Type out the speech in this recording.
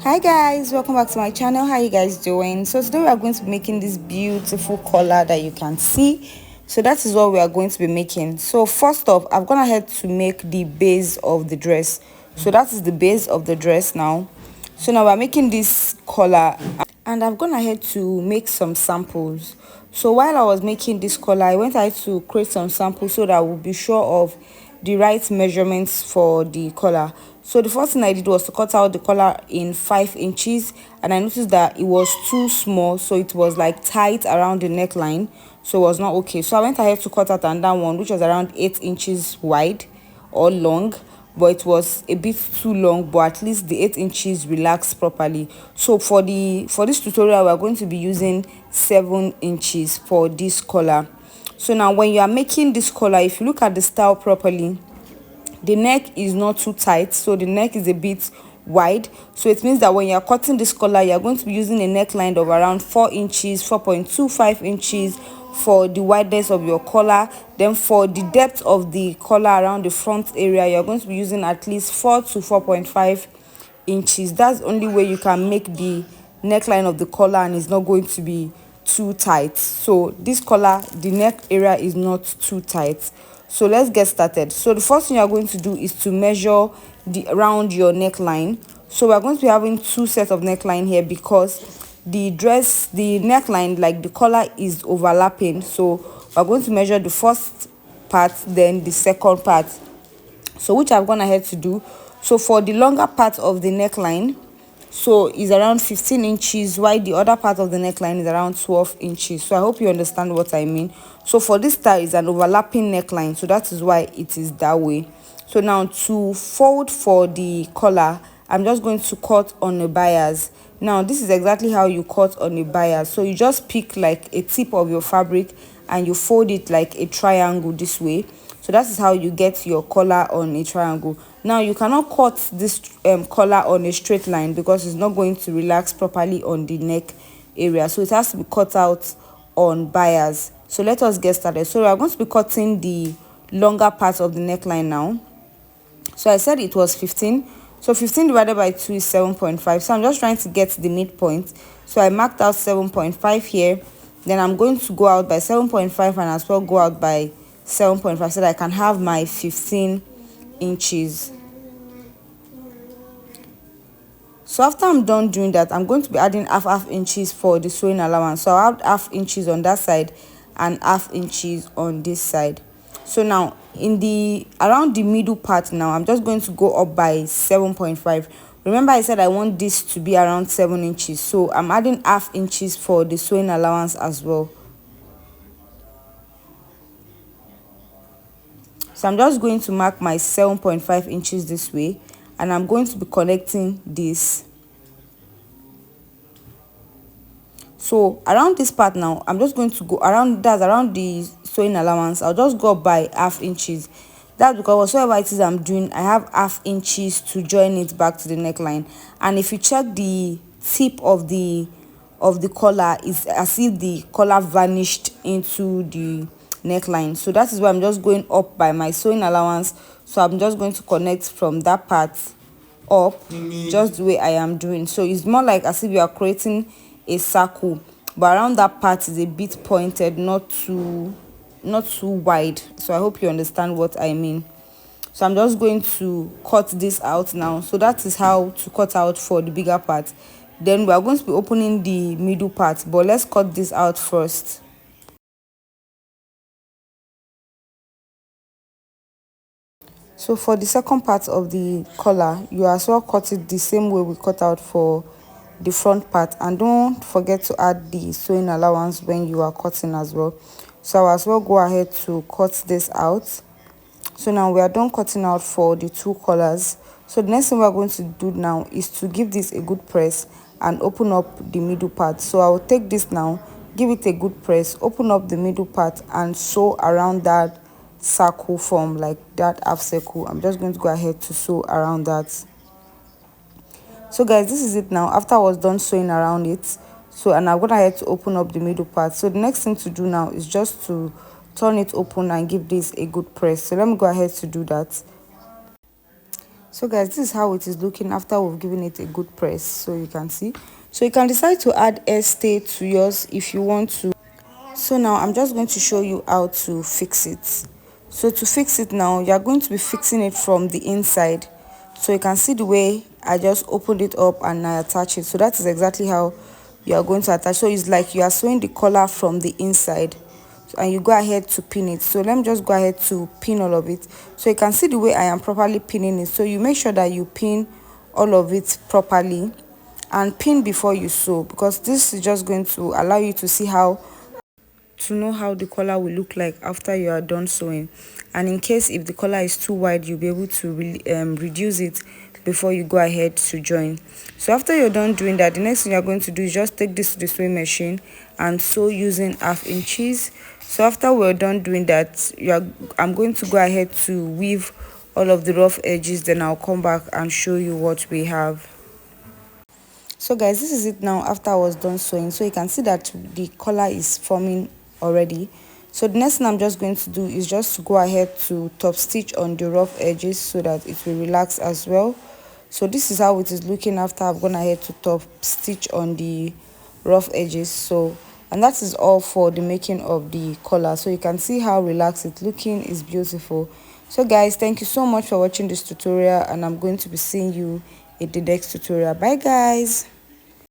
Hi guys, welcome back to my channel. How are you guys doing? So today we are going to be making this beautiful collar that you can see. So that is what we are going to be making. So first off, I've gone ahead to make the base of the dress. So that is the base of the dress now. So now we're making this collar, and I've gone ahead to make some samples. So while I was making this collar, I went ahead to create some samples so that I will be sure of the right measurements for the collar. So the first thing I did was to cut out the collar in 5 inches, and I noticed that it was too small, so it was like tight around the neckline, so it was not okay. So I went ahead to cut out another one which was around 8 inches wide or long, but it was a bit too long, but at least the 8 inches relaxed properly. So for this tutorial, we're going to be using 7 inches for this collar. So now when you are making this collar, if you look at the style properly, the neck is not too tight, so the neck is a bit wide. So it means that when you're cutting this collar, you're going to be using a neckline of around 4 inches, 4.25 inches for the wideness of your collar. Then for the depth of the collar around the front area, you're going to be using at least 4 to 4.5 inches. That's the only way you can make the neckline of the collar, and it's not going to be too tight. So this collar, the neck area is not too tight. So let's get started. So the first thing you're going to do is to measure the around your neckline. So we're going to be having 2 sets of neckline here because the neckline, like the collar, is overlapping. So we're going to measure the first part, then the second part, so which I've gone ahead to do. So for the longer part of the neckline, so is around 15 inches, while the other part of the neckline is around 12 inches. So I hope you understand what I mean. So for this style is an overlapping neckline, so that is why it is that way. So now to fold for the collar, I'm just going to cut on a bias. Now this is exactly how you cut on a bias. So you just pick like a tip of your fabric and you fold it like a triangle this way. So that is how you get your collar on a triangle. Now you cannot cut this collar on a straight line because it's not going to relax properly on the neck area, so it has to be cut out on bias. So let us get started. So we are going to be cutting the longer part of the neckline now. So I said it was 15, so 15 divided by 2 is 7.5. So I'm just trying to get the midpoint, so I marked out 7.5 here. Then I'm going to go out by 7.5 and as well go out by 7.5 so that I can have my 15 inches. So after I'm done doing that, I'm going to be adding half inches for the sewing allowance. So I'll add half inches on that side and half inches on this side. So now in the around the middle part, now I'm just going to go up by 7.5. Remember I said I want this to be around 7 inches, so I'm adding half inches for the sewing allowance as well. So I'm just going to mark my 7.5 inches this way, and I'm going to be connecting this. So around this part now, I'm just going to go around, that's around the sewing allowance. I'll just go up by half inches. That's because whatsoever it is I'm doing, I have half inches to join it back to the neckline. And if you check the tip of the collar, it's as if the collar vanished into the neckline. So that is why I'm just going up by my sewing allowance. So I'm just going to connect from that part up, just the way I am doing. So it's more like as if you are creating a circle, but around that part is a bit pointed, not too wide. So I hope you understand what I mean. So I'm just going to cut this out now. So that is how to cut out for the bigger part. Then we are going to be opening the middle part, but let's cut this out first. So for the second part of the collar, you as well cut it the same way we cut out for the front part, and don't forget to add the sewing allowance when you are cutting as well. So I'll as well go ahead to cut this out. So now we are done cutting out for the 2 collars. So the next thing we are going to do now is to give this a good press and open up the middle part. So I will take this now, give it a good press, open up the middle part and sew around that circle form, like that half circle. I'm just going to go ahead to sew around that. So guys, this is it now after I was done sewing around it. So and I'm gonna have to open up the middle part. So the next thing to do now is just to turn it open and give this a good press. So let me go ahead to do that. So guys, this is how it is looking after we've given it a good press. So you can see, so you can decide to add stay to yours if you want to. So now I'm just going to show you how to fix it. So to fix it now, you're going to be fixing it from the inside. So you can see the way I just opened it up and I attach it. So that is exactly how you are going to attach. So it's like you are sewing the collar from the inside and you go ahead to pin it. So let me just go ahead to pin all of it. So you can see the way I am properly pinning it. So you make sure that you pin all of it properly and pin before you sew, because this is just going to allow you to see how to know how the collar will look like after you are done sewing. And in case if the collar is too wide, you'll be able to reduce it before you go ahead to join. So after you're done doing that, the next thing you're going to do is just take this to the sewing machine and sew using 1/2 inches. So after we're done doing that, I'm going to go ahead to weave all of the rough edges, then I'll come back and show you what we have. So guys, this is it now after I was done sewing. So you can see that the collar is forming already. So the next thing I'm just going to do is just to go ahead to top stitch on the rough edges so that it will relax as well. So this is how it is looking after I've gone ahead to top stitch on the rough edges. So, and that is all for the making of the collar. So you can see how relaxed it's looking. Is beautiful. So guys, thank you so much for watching this tutorial, and I'm going to be seeing you in the next tutorial. Bye guys.